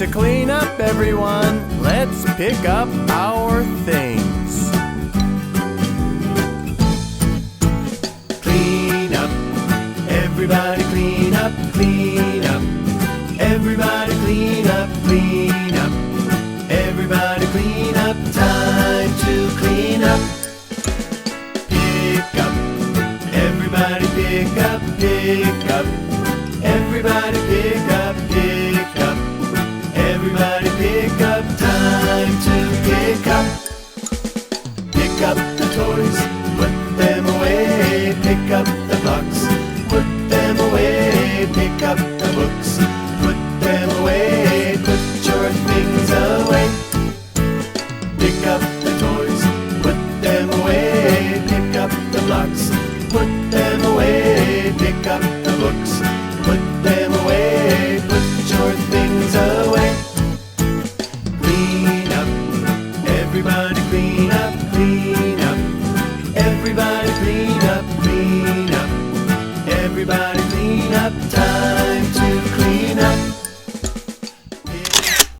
to clean up, everyone. Let's pick up our things. Clean up, everybody clean up, clean up. Everybody clean up, clean up. Everybody clean up, time to clean up. Pick up, everybody pick up, pick up. Everybody pick up, pick up. Everybody pick up, time to pick up. Pick up the toys, put them away. Pick up the blocks, put them away. Pick up the books, put them away. Put your things away. Pick up the toys, put them away. Pick up the blocks, put them away. Pick up the books, put them away. Put your things away. Clean up, everybody clean up, clean up. Everybody clean up, clean up. Everybody clean up, time to clean up.